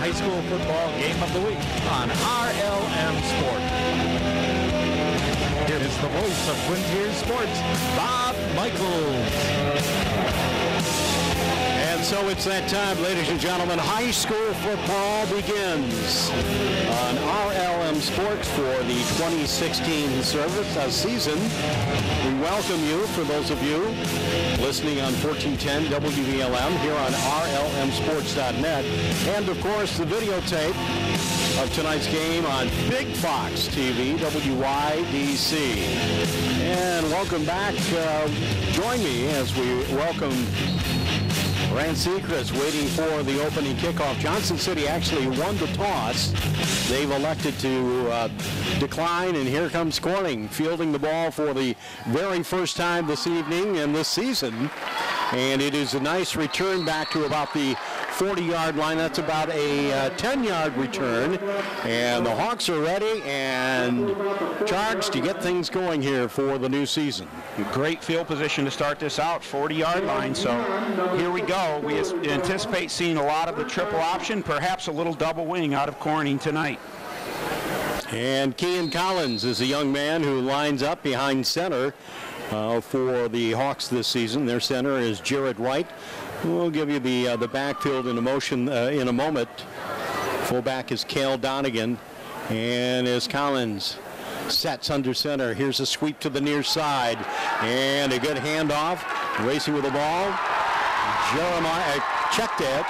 high school football game of the week on RLM Sports. Here is the voice of Twin Tiers Sports, Bob Michaels. And so it's that time, ladies and gentlemen. High school football begins on RLM Sports for the 2016 season. We welcome you, for those of you listening on 1410 WVLM here on RLMsports.net. And, of course, the videotape of tonight's game on Big Fox TV, WYDC. And welcome back. Join me as we welcome Rand Secrets waiting for the opening kickoff. Johnson City actually won the toss. They've elected to decline, and here comes Corning fielding the ball for the very first time this evening and this season. And it is a nice return back to about the 40-yard line. That's about a 10-yard return. And the Hawks are ready and charged to get things going here for the new season. Great field position to start this out, 40-yard line. So here we go. We anticipate seeing a lot of the triple option, perhaps a little double wing out of Corning tonight. And Kean Collins is a young man who lines up behind center for the Hawks this season. Their center is Jared White. We'll give you the backfield in a moment. Fullback is Cale Donegan. And as Collins sets under center, here's a sweep to the near side. And a good handoff. Racing with the ball. Jeremiah checked it.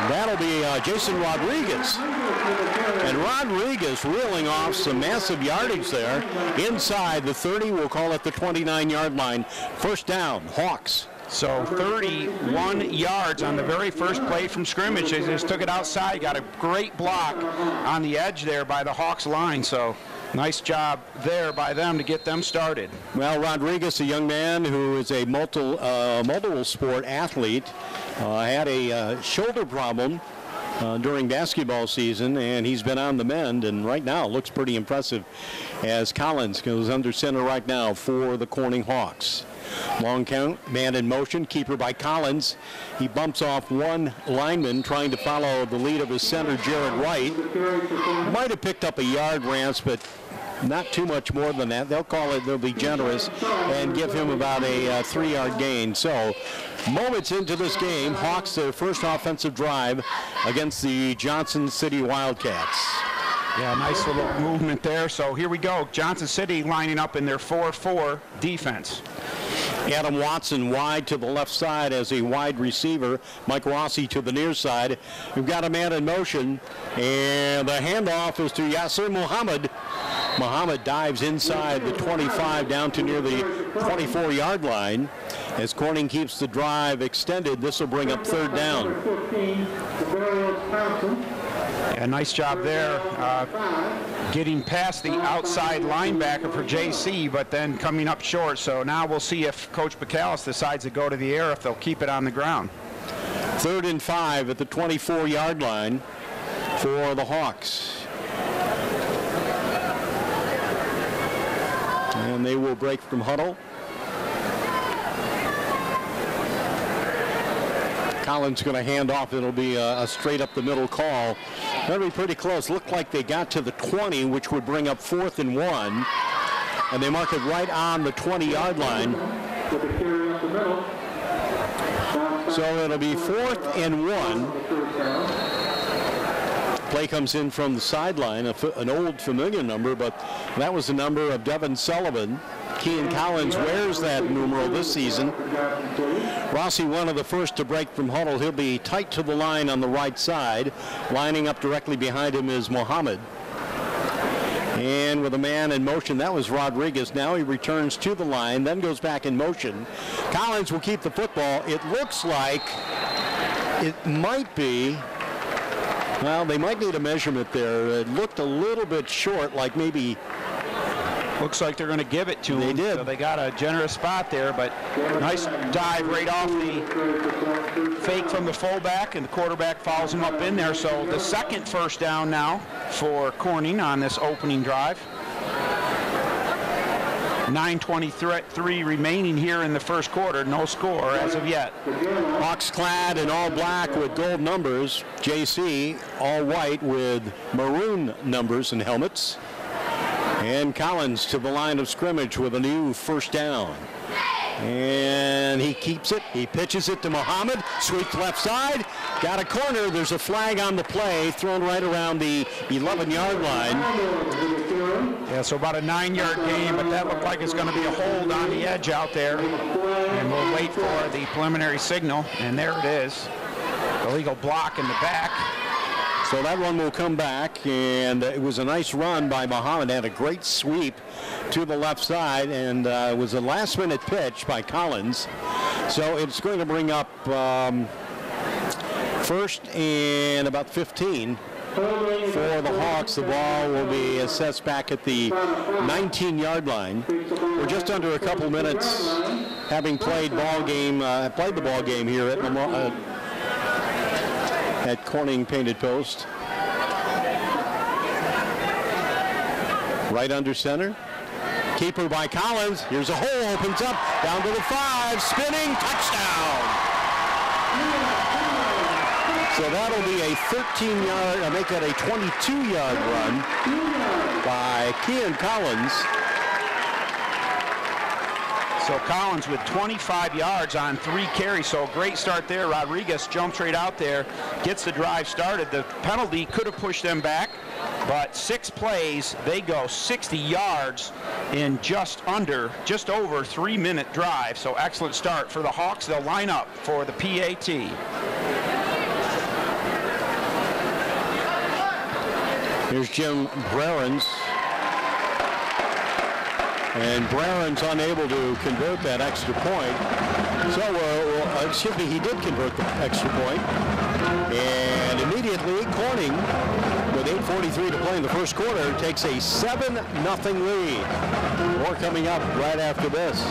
That'll be Jason Rodriguez. And Rodriguez reeling off some massive yardage there inside the 30. We'll call it the 29-yard line. First down, Hawks. So 31 yards on the very first play from scrimmage. They just took it outside. Got a great block on the edge there by the Hawks line. So nice job there by them to get them started. Well, Rodriguez, a young man who is a multiple sport athlete, had a shoulder problem during basketball season, and he's been on the mend, and right now looks pretty impressive as Collins goes under center right now for the Corning Hawks. Long count, man in motion, keeper by Collins. He bumps off one lineman trying to follow the lead of his center, Jared White. Might have picked up a yard, Rance, but not too much more than that. They'll be generous and give him about a 3-yard gain. So moments into this game, Hawks their first offensive drive against the Johnson City Wildcats. Yeah, nice little movement there. So here we go. Johnson City lining up in their 4-4 defense. Adam Watson wide to the left side as a wide receiver. Mike Rossi to the near side. We've got a man in motion, and the handoff is to Yasser Muhammad. Muhammad dives inside the 25 down to near the 24-yard line. As Corning keeps the drive extended, this will bring up third down. Yeah, nice job there. Getting past the outside linebacker for JC, but then coming up short. So now we'll see if Coach Bacalus decides to go to the air, if they'll keep it on the ground. 3rd and 5 at the 24-yard line for the Hawks. And they will break from huddle. Collins going to hand off. It'll be a straight up the middle call. That'll be pretty close. Looked like they got to the 20, which would bring up 4th and 1. And they mark it right on the 20-yard line. So it'll be 4th and 1. Play comes in from the sideline, an old familiar number, but that was the number of Devin Sullivan. Kean Collins wears that numeral this season. Rossi, one of the first to break from huddle. He'll be tight to the line on the right side. Lining up directly behind him is Muhammad. And with a man in motion, that was Rodriguez. Now he returns to the line, then goes back in motion. Collins will keep the football. It looks like it might be, well, they might need a measurement there. It looked a little bit short, like maybe. Looks like they're going to give it to They him. did. So they got a generous spot there, but nice dive right off the fake from the fullback, and the quarterback follows him up in there. So the second first down now for Corning on this opening drive. 9:23 remaining here in the first quarter. No score as of yet. Hawks clad in all black with gold numbers. JC all white with maroon numbers and helmets. And Collins to the line of scrimmage with a new first down. And he keeps it. He pitches it to Muhammad. Sweep left side. Got a corner. There's a flag on the play thrown right around the 11-yard line. Yeah, so about a 9-yard gain, but that looked like it's going to be a hold on the edge out there. And we'll wait for the preliminary signal. And there it is. Illegal block in the back. So that one will come back, and it was a nice run by Muhammad. Had a great sweep to the left side, and it was a last-minute pitch by Collins. So it's going to bring up first and about 15 for the Hawks. The ball will be assessed back at the 19-yard line. We're just under a couple minutes having played the ball game here at Corning Painted Post. Right under center. Keeper by Collins. Here's a hole, opens up, down to the 5, spinning, touchdown. So that'll be a 13-yard, make that a 22-yard run by Keon Collins. So Collins with 25 yards on 3 carries, so a great start there. Rodriguez jumps right out there, gets the drive started. The penalty could have pushed them back, but 6 plays, they go 60 yards in just over 3-minute drive. So excellent start for the Hawks. They'll line up for the PAT. Here's Jim Brarens. And Brarens unable to convert that extra point. So, excuse me, he did convert the extra point. And immediately, Corning, with 8:43 to play in the first quarter, takes a 7-0 lead. More coming up right after this.